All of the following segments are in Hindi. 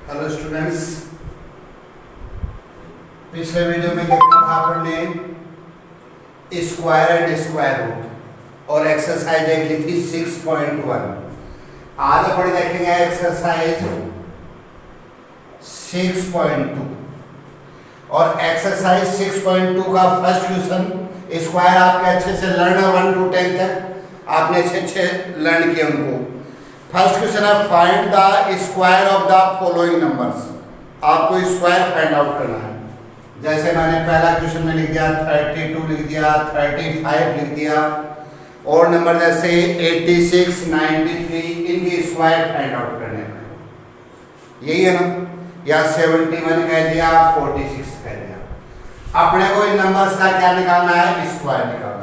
हेलो स्टूडेंट्स, पिछले वीडियो में देखा था आपने स्क्वायर एंड स्क्वायर रूट और एक्सरसाइज देख ली थी 6.1। आज अपन देखेंगे एक्सरसाइज 6.2 और एक्सरसाइज 6.2 का फर्स्ट क्वेश्चन। स्क्वायर आपके अच्छे से लर्न 1 to 10 तक आपने अच्छे लर्न किए उनको। फर्स्ट क्वेश्चन है find the square of the following numbers. आपको स्क्वायर फाइंड आउट करना है। जैसे मैंने पहला क्वेश्चन में लिख दिया 32 लिख दिया, 35 लिख दिया और नंबर जैसे 86 93 इनकी स्क्वायर फाइंड आउट करने हैं, यही है ना। या 71 कह दिया, 46 कह दिया। अपने को इन नंबर्स का क्या निकालना है? स्क्वायर निकालना है।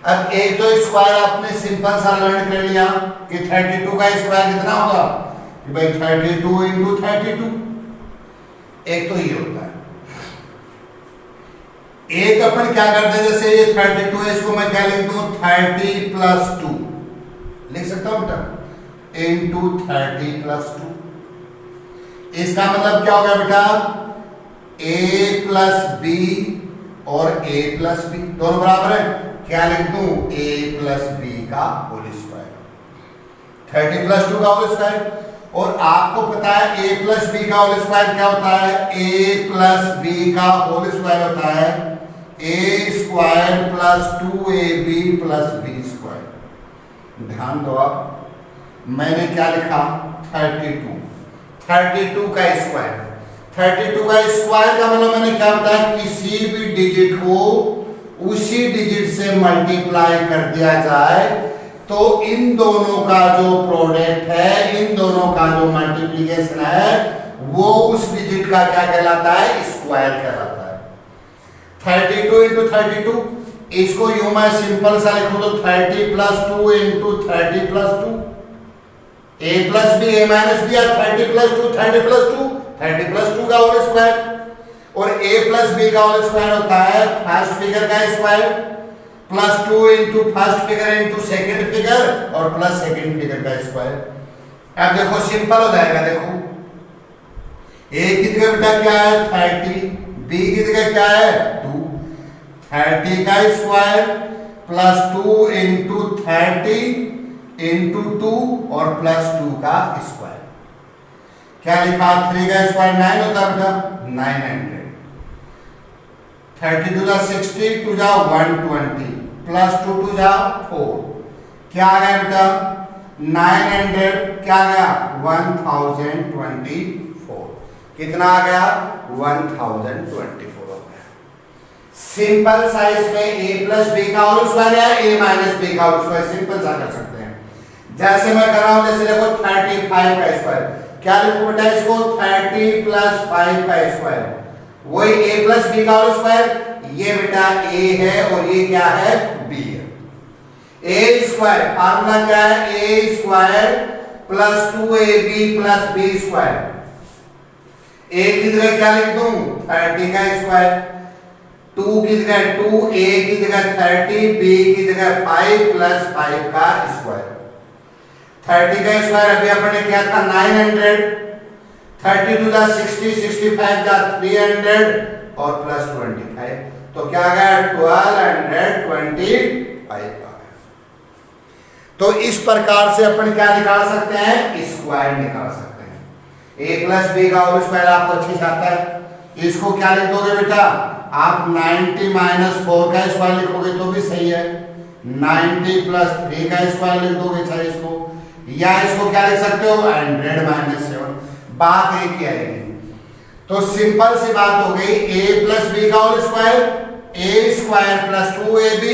अब एक तो स्क्वायर आपने सिंपल सा लर्न कर लिया कि 32 का स्क्वायर कितना होगा कि भाई 32 इंटू 32। एक तो ये होता है। एक अपन क्या करते हैं, जैसे ये 32 है, इसको मैं क्या लिख दूं 30 प्लस 2 लिख सकता हूं बेटा, इंटू 30 प्लस 2। इसका मतलब क्या होगा बेटा, a प्लस बी और a प्लस बी दोनों बराबर है। क्या लिख दूं a प्लस बी का होल स्क्वायर, 30 प्लस 2 का होल स्क्वायर। और आपको पता है a प्लस बी का होल स्क्वायर क्या होता है? a प्लस बी का होल स्क्वायर होता है a square plus 2ab plus B square. ध्यान दो, आप मैंने क्या लिखा 32 का स्क्वायर। 32 का स्क्वायर का मतलब मैंने क्या बताया, किसी भी डिजिट को उसी डिजिट से मल्टीप्लाई कर दिया जाए तो इन दोनों का जो प्रोडक्ट है, इन दोनों का जो मल्टीप्लिकेशन है, वो उस डिजिट का क्या कहलाता है? स्क्वायर कहलाता है। 32 इंटू 32, इसको यूं मैं सिंपल सा लिखूं तो 30 plus 2 into 30 plus 2, a plus B a minus B, 30 plus 2 30 plus 2 30 plus 2 का होल स्क्वायर। और a प्लस बी का होल स्क्वायर होता है फर्स्ट फिगर का square plus 2 into first figure into second figure और प्लस सेकेंड फिगर का स्क्वायर। अब देखो सिंपल हो जाएगा। देखो a की जगह बेटा क्या है 30, b की जगह क्या है 2, 30 का स्क्वायर प्लस 2 इंटू 30 इंटू 2 और प्लस 2 का स्क्वायर। क्या लिखा 3 का स्क्वायर 9 होता है बेटा, 900। 32 जा 60 2 जा 120 प्लस 2 2 जा 4। क्या आ गया बेटा 900, क्या आ गया 1024। कितना आ गया 1024 हो गया। सिंपल सा इसमें a प्लस बी का होल स्क्वायर या a माइनस बी का होल स्क्वायर सिंपल सा कर सकते हैं। जैसे मैं कर रहा हूं, जैसे देखो 35 का स्क्वायर, क्या लिखूं बेटा इसको 30 प्लस 5 का स्क्वायर, वही a प्लस बी का होल स्क्वायर। ये बेटा a है और ये क्या है b है। a स्क्वायर फार्मूला क्या है, a square plus 2ab plus b square. a की जगह क्या लिख दूं 30 का स्क्वायर, 2 की जगह 2, a की जगह 30, b की जगह 5 प्लस 5 का स्क्वायर। 30 का स्क्वायर अभी अपन ने किया था 900, 32 जा 60, 65 जा 300 और प्लस 25, तो क्या आ गया 1225 आ गया। तो इस प्रकार से अपन क्या निकाल सकते हैं? स्क्वायर निकाल सकते हैं। a प्लस बी का होल स्क्वायर आपको अच्छे से आता है। इसको क्या लिख दोगे बेटा, आप 90 माइनस 4 का स्क्वायर लिखोगे तो भी सही है, 90 प्लस 3 का स्क्वायर लिख दोगे चाहे इसको, या इसको क्या लिख सकते हो 100 माइनस 7। बात एक ही आएगी। तो सिंपल सी बात हो गई, a प्लस बी का whole square, a square plus 2ab,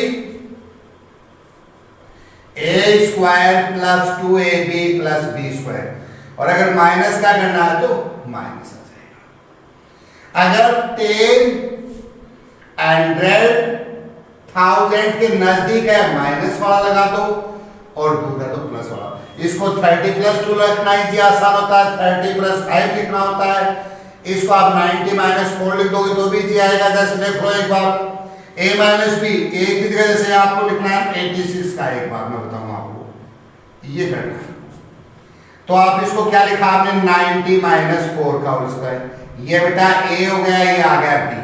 a square plus 2ab plus b square. और अगर माइनस का करना है तो माइनस आ जाएगा। अगर 10 100,000 के नजदीक है माइनस वाला लगा दो और दूर है तो प्लस वाला। इसको 30 प्लस 2 रखना ही आसान होता है, 30 प्लस 5 लिखना होता है। इसको आप 90 माइनस 4 लिख दोगे तो भी जी आएगा। जैसे देखो एक बार a माइनस बी, a की जगह जैसे आपको लिखना है 86 का, एक बार मैं बताऊंगा आपको, ये करना है। तो आप इसको क्या लिखा आपने 90 माइनस 4 का होल स्क्वायर। ये बेटा ए हो गया, ये आ गया बी।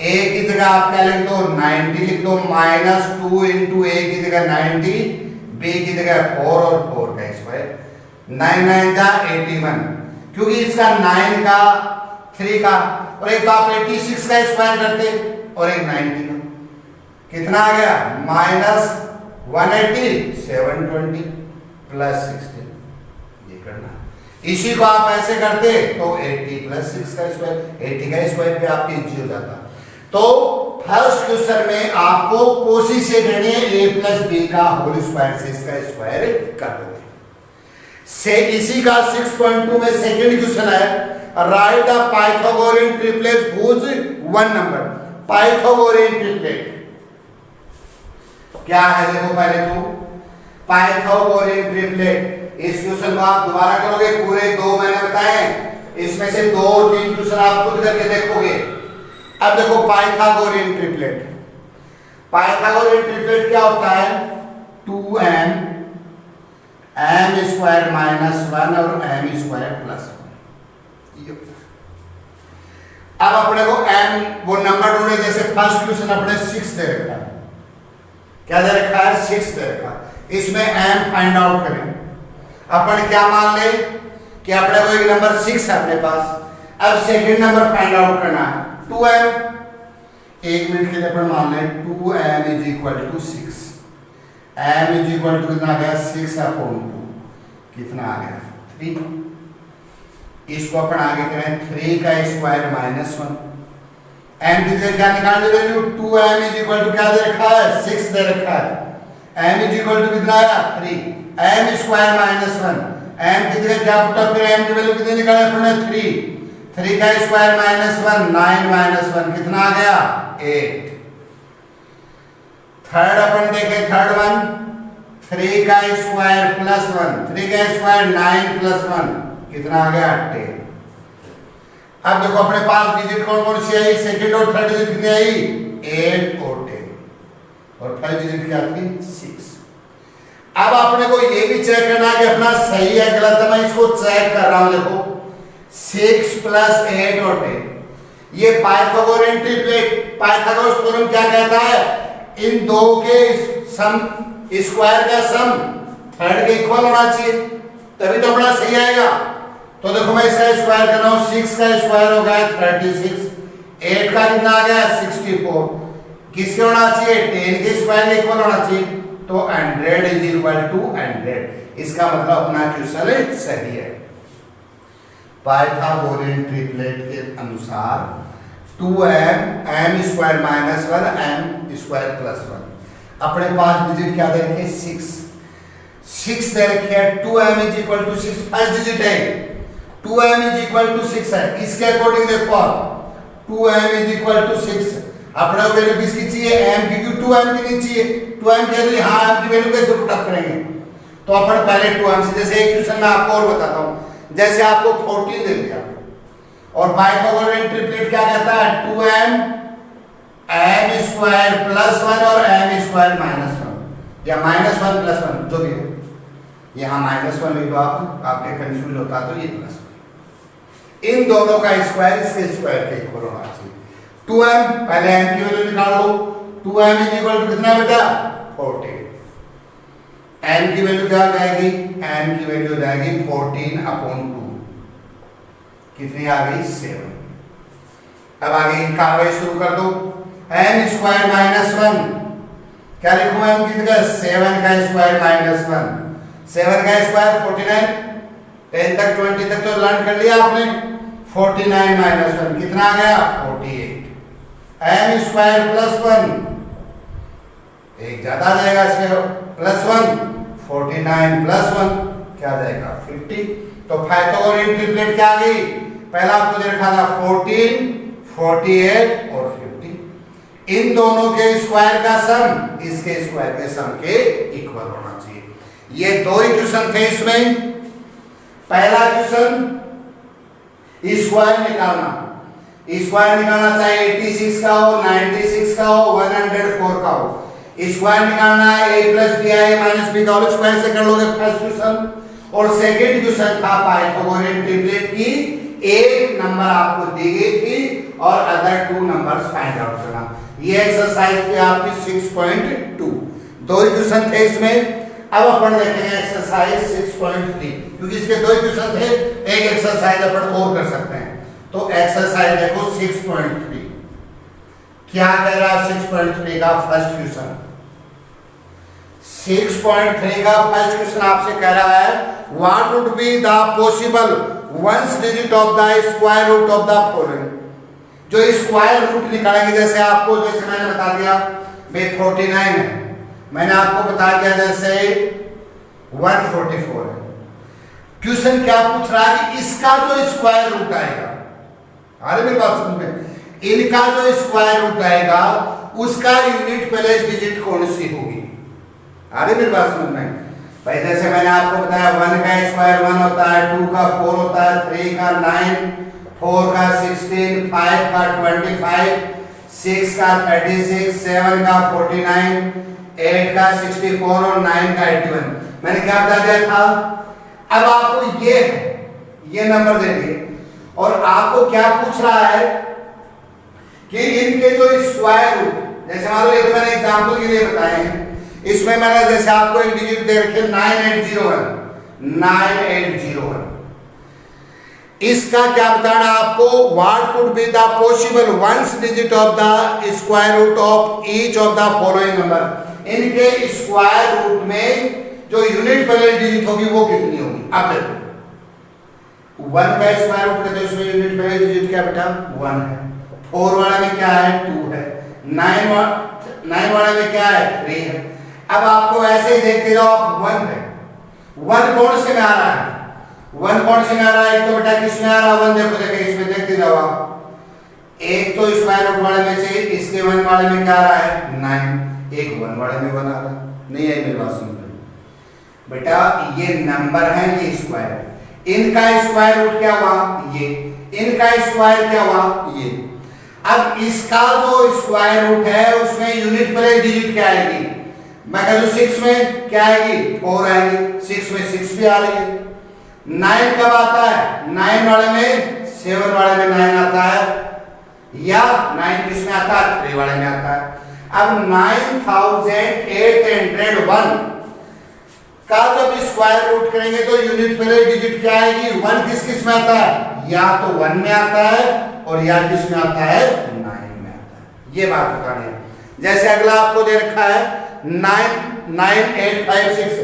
ए की जगह आप क्या लिख दो 90 लिख दो, माइनस 2 इंटू ए की जगह 90, बी की जगह 4 और 4 का स्क्वायर। 9 9 जा 81, क्योंकि इसका 9 का 3 का और एक तो आप 86 का स्क्वायर करते और एक 90 का, कितना आ गया माइनस 180 720 प्लस 16। ये करना, इसी को आप ऐसे करते तो 80 प्लस 6 का स्क्वायर, 80 का स्क्वायर पे आपके इजी हो जाता। तो फर्स्ट क्वेश्चन में आपको कोशिश ये करनी है a प्लस बी का होल स्क्वायर से इसका स्क्वायर कर दोगे। से इसी का 6.2 में सेकंड क्वेश्चन है, write the Pythagorean triplet whose one number. Pythagorean triplet क्या है, देखो पहले तो पाइथागोरियन ट्रिपलेट, इस क्वेश्चन को आप दोबारा करोगे, पूरे 2 मैंने बताए, इसमें से 2 और 3 क्वेश्चन आप खुद करके देखोगे। अब देखो पाइथागोरियन ट्रिपलेट, पाइथागोरियन ट्रिपलेट क्या होता है 2m m स्क्वायर माइनस 1 और m स्क्वायर प्लस 1। अब अपने को m वो नंबर ढूंढे, जैसे फर्स्ट क्वेश्चन अपने 6 दे रखा है, क्या दे रखा है 6 दे रखा है, इसमें m फाइंड आउट करें। अपन क्या मान ले कि अपने को एक नंबर 6 है अपने पास, अब सेकंड नंबर फाइंड आउट करना है 2m। एक मिनट के लिए अपन मान लें 2m is equal to 6, m is equal to कितना आ गया 6 अपॉन 2, कितना आ गया 3। इसको अपन आगे करें 3 का स्क्वायर माइनस 1, m की जगह क्या निकालने value 2m is equal to क्या दे रखा है 6 दे रखा है, m इज इक्वल टू कितना आया 3, m स्क्वायर माइनस 1, m की जगह क्या पुट अप करें, m की वैल्यू कितनी निकाले अपन 3 का स्क्वायर माइनस 1 9 माइनस 1 कितना आ गया 8। थर्ड अपन देखें, थर्ड वन 3 का स्क्वायर प्लस 1, 3 का स्क्वायर 9 प्लस 1 कितना आ गया 10। अब देखो अपने पास डिजिट कौन कौन सी आई, सेकंड और थर्ड डिजिट कितनी आई 8 और 10, और फर्स्ट डिजिट क्या थी 6। अब अपने को ये भी चेक करना है कि अपना सही है गलत है, मैं इसको चेक कर रहा हूं। देखो 6 प्लस 8 और 10, ये पाइथागोरियन ट्रिपलेट, पाइथागोरस थ्योरम क्या कहता है, इन दो के सम स्क्वायर का सम थर्ड के इक्वल होना चाहिए, तभी तो अपना सही आएगा। तो देखो मैं इसका स्क्वायर कर रहा हूं, 6 का स्क्वायर हो गया 36, 8 का कितना आ गया 64, किसके होना चाहिए 10 के स्क्वायर के इक्वल होना चाहिए, तो 100 इज इक्वल टू 100। इसका मतलब अपना क्वेश्चन सही है। पाइथागोरियन ट्रिपलेट के अनुसार 2m m square minus 1 m square plus 1, अपने पास डिजिट क्या दे रखे 6 दे रखे है, 2m is equal to 6 first digit है, 2m इज इक्वल टू 6 है, इसके अकॉर्डिंग देखो आप 2m इज इक्वल टू 6, अपने को वैल्यू किसकी चाहिए m की, क्यों 2m की नहीं चाहिए, 2m की वैल्यू हां m की वैल्यू कैसे पुट अप करेंगे, तो अपन पहले 2m से, जैसे एक क्वेश्चन में आपको और बताता हूं, जैसे आपको 14 दे दिया और पाइथागोरियन ट्रिपलेट क्या कहता है 2m m स्क्वायर प्लस 1 और m स्क्वायर माइनस 1 या माइनस 1 प्लस 1 जो भी हो, यहाँ माइनस 1 लिख दो आप, आपके कंफ्यूज होता तो ये प्लस 1, इन दोनों का स्क्वायर इसके स्क्वायर के इक्वल होना चाहिए। 2m पहले m की वैल्यू निकाल लो, 2m इज इक्वल टू कितना बेटा 14, m की वैल्यू क्या हो जाएगी, m की वैल्यू हो जाएगी 14 अपॉन 2, कितनी आ गई 7। अब आगे इनका कार्रवाई शुरू कर दो, m स्क्वायर माइनस 1 क्या लिखूं m की जगह 7 का स्क्वायर माइनस 1, 7 का स्क्वायर 49, 10 तक 20 तक तो लर्न कर लिया आपने, 49 माइनस 1 कितना आ गया 48, m स्क्वायर प्लस 1 एक ज्यादा आ जाएगा इससे प्लस 1, 49 प्लस 1 क्या आ जाएगा 50। तो पाइथागोरियन ट्रिपलेट क्या आ गई, पहला आपको दे रखा था 14, 48 और 50, इन दोनों के स्क्वायर का सम इसके स्क्वायर के सम के इक्वल होना चाहिए। ये दो ही क्वेश्चन थे इसमें। पहला क्वेश्चन स्क्वायर निकालना, स्क्वायर निकालना चाहे 86 का हो, 96 का हो, 104 का हो, स्क्वायर निकालना है a प्लस बी आई माइनस बी का होल स्क्वायर से कर लोगे फर्स्ट क्वेश्चन, और सेकंड क्वेश्चन था पाइथागोरियन ट्रिपलेट की, एक नंबर आपको दी गई थी और अदर 2 नंबर्स फाइंड आउट करना। ये एक्सरसाइज थी आपकी 6.2, 2 क्वेश्चन थे इसमें। अब अपन देखेंगे एक्सरसाइज 6.3, क्योंकि इसके 2 क्वेश्चन थे, एक एक्सरसाइज अपन और कर सकते हैं। तो एक्सरसाइज देखो 6.3 क्या कह रहा है। 6.3 का फर्स्ट क्वेश्चन, 6.3 का फर्स्ट क्वेश्चन आपसे कह रहा है what would be the possible ones digit of the square root of the following. जो स्क्वायर रूट निकालेंगे, जैसे आपको, जैसे मैंने बता दिया भाई 49 है, मैंने आपको बता दिया जैसे 144 है। क्वेश्चन क्या पूछ रहा है कि इसका जो स्क्वायर रूट आएगा, अरे मेरी बात सुन में, इनका जो स्क्वायर रूट आएगा उसका यूनिट प्लेस डिजिट कौन सी होगी। अरे मेरी बात समझ में भाई, जैसे मैंने आपको बताया 1 का स्क्वायर 1 होता है, 2 का 4 होता है, 3 का 9, 4 का 16, 5 का 25, 6 का 36, 7 का 49, 8 का 64 और 9 का 81। मैंने क्या बता दिया था। अब आपको ये नंबर दे दिए और आपको क्या पूछ रहा है कि इनके जो स्क्वायर रूट, जैसे मान लो ये तो मैंने एग्जांपल के लिए बताए हैं, इसमें मैंने जैसे आपको एक डिजिट दे रखे 9801, 9801, इसका क्या बताना आपको, what could be the possible ones digit of the square root of each of the following number. इनके स्क्वायर रूट में जो यूनिट प्लेस डिजिट होगी वो कितनी होगी। अब देखो 1 का स्क्वायर रूट कहते हैं, इसमें यूनिट प्लेस डिजिट क्या बेटा 1 है, 4 वाला में क्या है 2 है, 9 वाला में क्या है 3 है। अब आपको ऐसे ही देखते जाओ, आप 1 है, 1 कौन से में आ रहा है, 1 कौन से में आ रहा है, एक तो बेटा किस में आ रहा है 1, देखो इसमें देखते जाओ आप, एक तो स्क्वायर रूट वाले में से इसके 1 वाले में क्या आ रहा है 9, एक 1 वाले में 1 आ रहा है। नहीं है मेरी बात सुन बेटा, ये नंबर है, ये स्क्वायर है, इनका स्क्वायर रूट क्या हुआ ये, इनका स्क्वायर क्या हुआ ये। अब इसका जो स्क्वायर रूट है उसमें यूनिट प्लेस डिजिट क्या आएगी, मैं कह दूं 6 में क्या आएगी 4 आएगी, 6 में 6 भी आ रही है। 9 कब आता है, 9 वाले में 7 वाले में 9 आता है, या 9 किस में आता है 3 वाले में आता है। अब 9801 का जब स्क्वायर रूट करेंगे तो यूनिट प्लेस डिजिट क्या आएगी, 1 किस में आता है, या तो 1 में आता है और या किस में आता है 9 में आता है। ये बात बतानी है। जैसे अगला आपको दे रखा है 99856,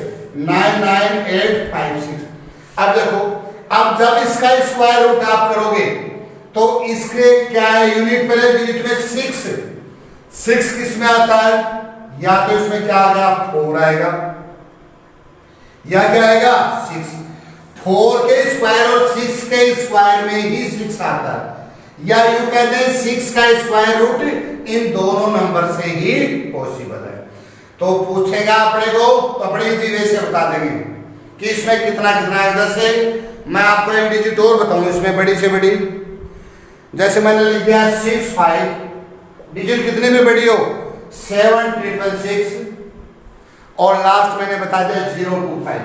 99856। अब देखो, अब जब इसका स्क्वायर रूट आप करोगे तो इसके क्या है, यूनिट प्लेस डिजिट में 6 किस में आता है, या तो इसमें क्या आ गया 4 आएगा, या क्या आएगा 6। 4 के स्क्वायर और 6 के स्क्वायर में ही 6 आता है, या यूं कहते हैं 6 का स्क्वायर रूट इन दोनों नंबर से ही पॉसिबल है। तो पूछेगा अपने को तो अपने वे से बता देंगे कि इसमें कितना कितना है। जैसे मैं आपको एक डिजिट और बताऊं इसमें बड़ी से बड़ी, जैसे मैंने लिख दिया 65, डिजिट कितने में बड़ी हो 7666 और लास्ट मैंने बता दिया 025।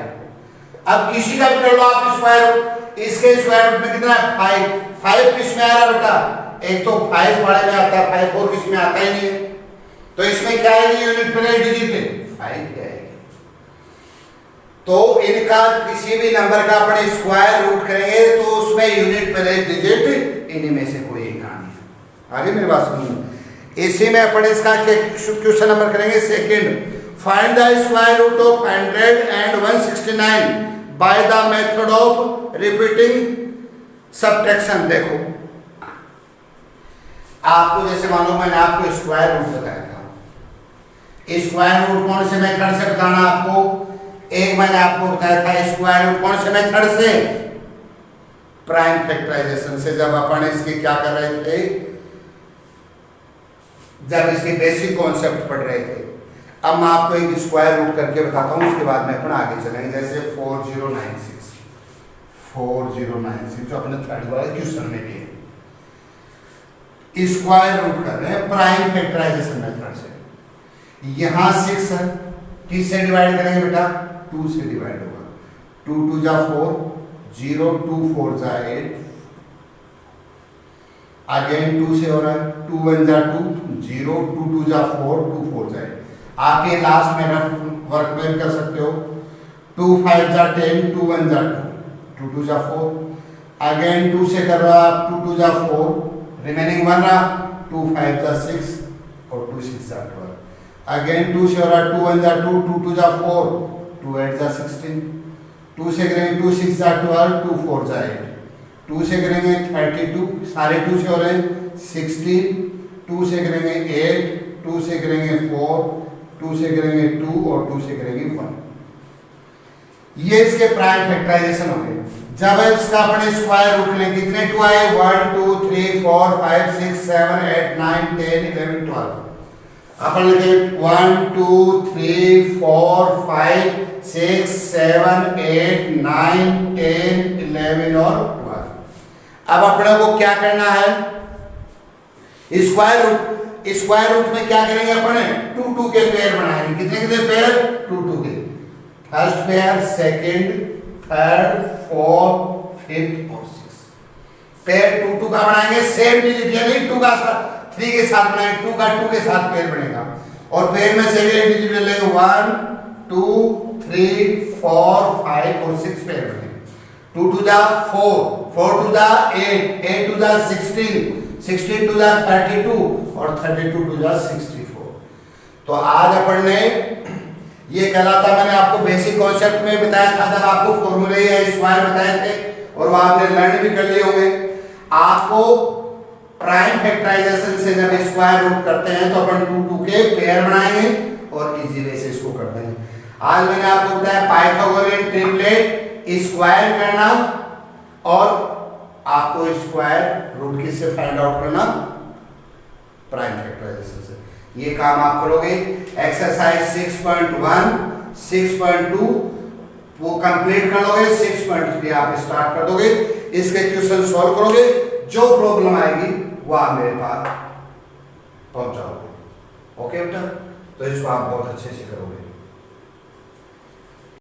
अब किसी का भी कर लो आप स्क्वायर रूट, इसके स्क्वायर रूट में कितना है 5 किस में आ रहा है बेटा, एक तो 5 वाले में आता है, 5 और किस में आता ही नहीं है, तो इसमें क्या आएगी यूनिट प्लेस डिजिट 5 आएगी। तो इनका किसी भी नंबर का अपन स्क्वायर रूट करेंगे तो उसमें यूनिट प्लेस डिजिट इन्हीं में से कोई एक आनी है। आगे मेरी बात सुनिए, इसी में अपन इसका क्वेश्चन नंबर करेंगे second, find the square root of 100 and 169 by the method of repeating subtraction. देखो आपको जैसे मानो मैंने आपको स्क्वायर रूट बताया था, स्क्वायर रूट कौन से मेथड से बताना आपको, एक मैंने आपको बताया था स्क्वायर रूट कौन से मेथड से, प्राइम फैक्टराइजेशन से। जब अपन इसकी क्या कर रहे थे, जब इसके बेसिक कॉन्सेप्ट पढ़ रहे थे। अब मैं आपको एक स्क्वायर रूट करके बताता हूँ, उसके बाद में अपन आगे चलेंगे। जैसे 4096 जो अपने थर्ड वाले क्वेश्चन में भी है, स्क्वायर रूट कर रहे हैं प्राइम फैक्टराइजेशन मेथड से। यहां 6 है, किससे डिवाइड करेंगे बेटा 2 से डिवाइड होगा, 2 2 जा 4, 0 2 4 जा 8, अगेन 2 से हो रहा है, 2 1 जा 2, 0 2 2 जा 4, 2 4 जा 8। आके लास्ट में रफ वर्क में कर सकते हो, 2 5 जा 10, 2 1 जा 2, 2 2 जा 4, अगेन 2 से कर रहा आप, 2 2 जा 4, रिमेनिंग 1 रहा, 2 5 जा 6 और 2 6 जा 12, अगेन 2 से हो रहा, 2 1 जा 2, 2 2 जा 4, 2 8 जा 16, 2 से करेंगे 2 6 जा 12, 2 4 जा 8, 2 से करेंगे 32, सारे 2 से हो रहे हैं 16, 2 से करेंगे 8, 2 से करेंगे 4, 2 से करेंगे 2 और 2 से करेंगे 1। ये इसके प्राइम फैक्टराइजेशन हो गए। जब इसका अपने स्क्वायर रूट लें, कितने 2 आए, 1 2 3 4 5 6 7 8 9 10 11 12। अपन लिखे 1 2 3 4 5 6 7 8 9 10 11 और 12। अब अपने को क्या करना है, स्क्वायर रूट में क्या करेंगे अपने, 2 2 के पेयर बनाएंगे। कितने कितने पेयर, 2 2 के, first pair, second, third, fourth, fifth और सिक्स पेयर 2 2 का बनाएंगे। सेम डिजिट यानी 2 का 3 के साथ बनाएंगे, 2 का 2 के साथ पेयर बनेगा और पेयर में सेकंड डिजिट ले लेंगे 1 2 3 4 5 और 6 पेयर बनेंगे। 2 2 जा 4, 4 2 जा 8, 8 2 जा 16, 16 2 जा 32 और 32 2 जा 64। तो आज अपन ने ये कहलाता, मैंने आपको बेसिक कॉन्सेप्ट में बताया था जब आपको फॉर्मूले या स्क्वायर बताए थे और वो आपने लर्न भी कर लिए होंगे। आपको प्राइम फैक्टराइजेशन से जब स्क्वायर रूट करते हैं तो अपन 2 2 के पेयर बनाएंगे और इजी वे से इसको करते हैं। आज मैंने आपको बताया पाइथागोरियन ट्रिपलेट स्क्वायर करना और आपको स्क्वायर रूट किससे फाइंड आउट करना, प्राइम फैक्टराइजेशन से। ये काम आप करोगे। एक्सरसाइज 6.1 6.2 वो कंप्लीट कर लोगे, 6.3 आप स्टार्ट कर दोगे, इसके क्वेश्चन सॉल्व करोगे, जो प्रॉब्लम आएगी वो आप मेरे पास पहुंचाओगे। ओके बेटा, तो इसको आप बहुत अच्छे से करोगे।